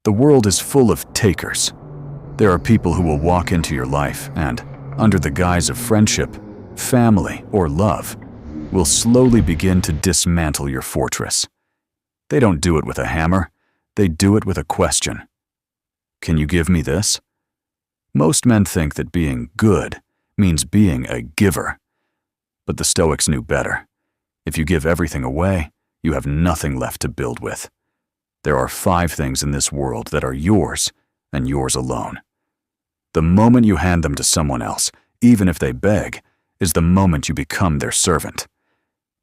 The world is full of takers. There are people who will walk into your life and, under the guise of friendship, family, or love, will slowly begin to dismantle your fortress. They don't do it with a hammer, they do it with a question. Can you give me this? Most men think that being good means being a giver. But the Stoics knew better. If you give everything away, you have nothing left to build with. There are 5 things in this world that are yours and yours alone. The moment you hand them to someone else, even if they beg, is the moment you become their servant.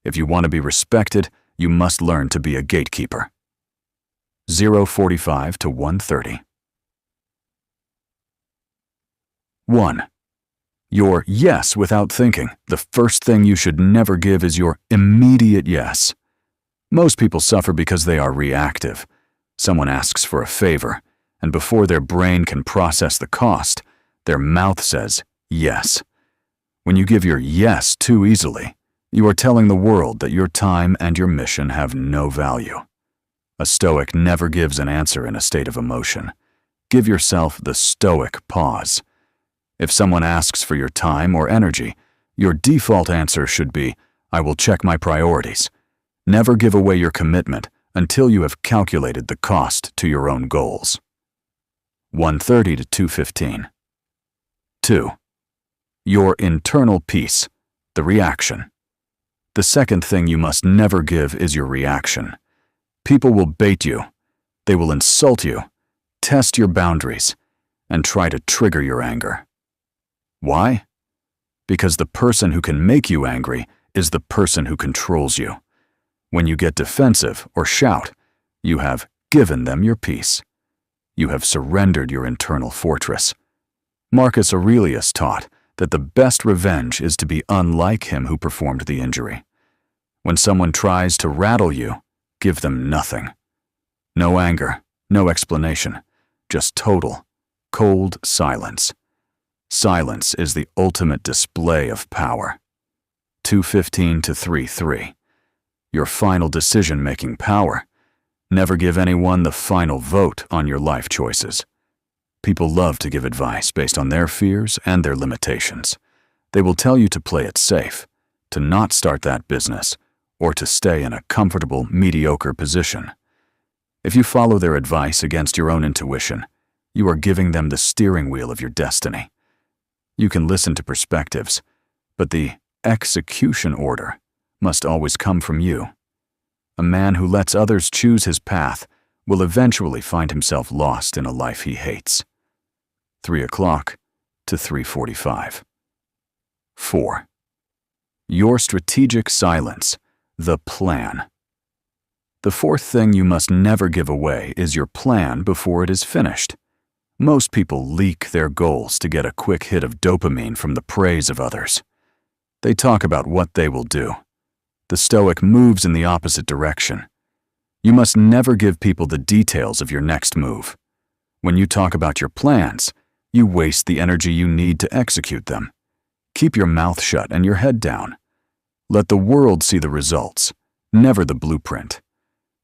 If you want to be respected, you must learn to be a gatekeeper. 0:45 to 1:30. 1. Your yes without thinking. The first thing you should never give is your immediate yes. Most people suffer because they are reactive. Someone asks for a favor, and before their brain can process the cost, their mouth says yes. When you give your yes too easily, you are telling the world that your time and your mission have no value. A Stoic never gives an answer in a state of emotion. Give yourself the Stoic pause. If someone asks for your time or energy, your default answer should be, I will check my priorities. Never give away your commitment until you have calculated the cost to your own goals. 1:30 to 2:15. 2. Your internal peace, the reaction. The second thing you must never give is your reaction. People will bait you. They will insult you, test your boundaries, and try to trigger your anger. Why? Because the person who can make you angry is the person who controls you. When you get defensive or shout, you have given them your peace. You have surrendered your internal fortress. Marcus Aurelius taught that the best revenge is to be unlike him who performed the injury. When someone tries to rattle you, give them nothing. No anger, no explanation, just total, cold silence. Silence is the ultimate display of power. 2:15 to 3:3. Your final decision-making power. Never give anyone the final vote on your life choices. People love to give advice based on their fears and their limitations. They will tell you to play it safe, to not start that business, or to stay in a comfortable, mediocre position. If you follow their advice against your own intuition, you are giving them the steering wheel of your destiny. You can listen to perspectives, but the execution order must always come from you. A man who lets others choose his path will eventually find himself lost in a life he hates. 3 o'clock to 3:45. 4. Your strategic silence, the plan. The fourth thing you must never give away is your plan before it is finished. Most people leak their goals to get a quick hit of dopamine from the praise of others. They talk about what they will do. The Stoic moves in the opposite direction. You must never give people the details of your next move. When you talk about your plans, you waste the energy you need to execute them. Keep your mouth shut and your head down. Let the world see the results, never the blueprint.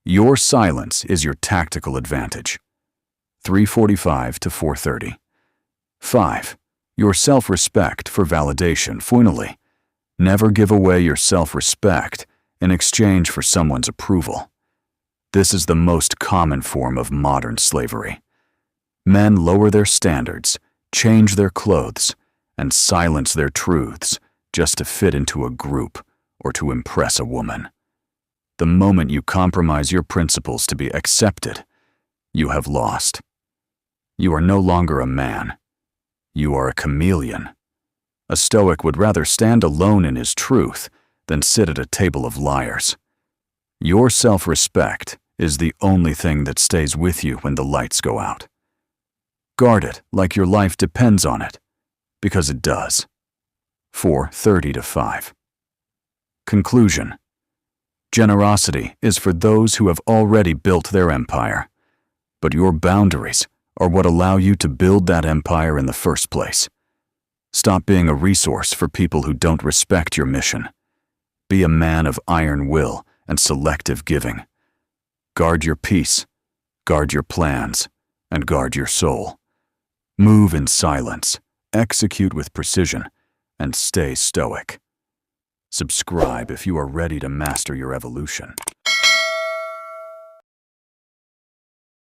Your silence is your tactical advantage. 3:45 to 4:30. 5. Your self-respect for validation. Finally, never give away your self-respect in exchange for someone's approval. This is the most common form of modern slavery. Men lower their standards, change their clothes, and silence their truths just to fit into a group or to impress a woman. The moment you compromise your principles to be accepted, you have lost. You are no longer a man. You are a chameleon. A Stoic would rather stand alone in his truth than sit at a table of liars. Your self-respect is the only thing that stays with you when the lights go out. Guard it like your life depends on it, because it does. 4:30 to 5. Conclusion. Generosity is for those who have already built their empire, but your boundaries are what allow you to build that empire in the first place. Stop being a resource for people who don't respect your mission. Be a man of iron will and selective giving. Guard your peace, guard your plans, and guard your soul. Move in silence, execute with precision, and stay stoic. Subscribe if you are ready to master your evolution.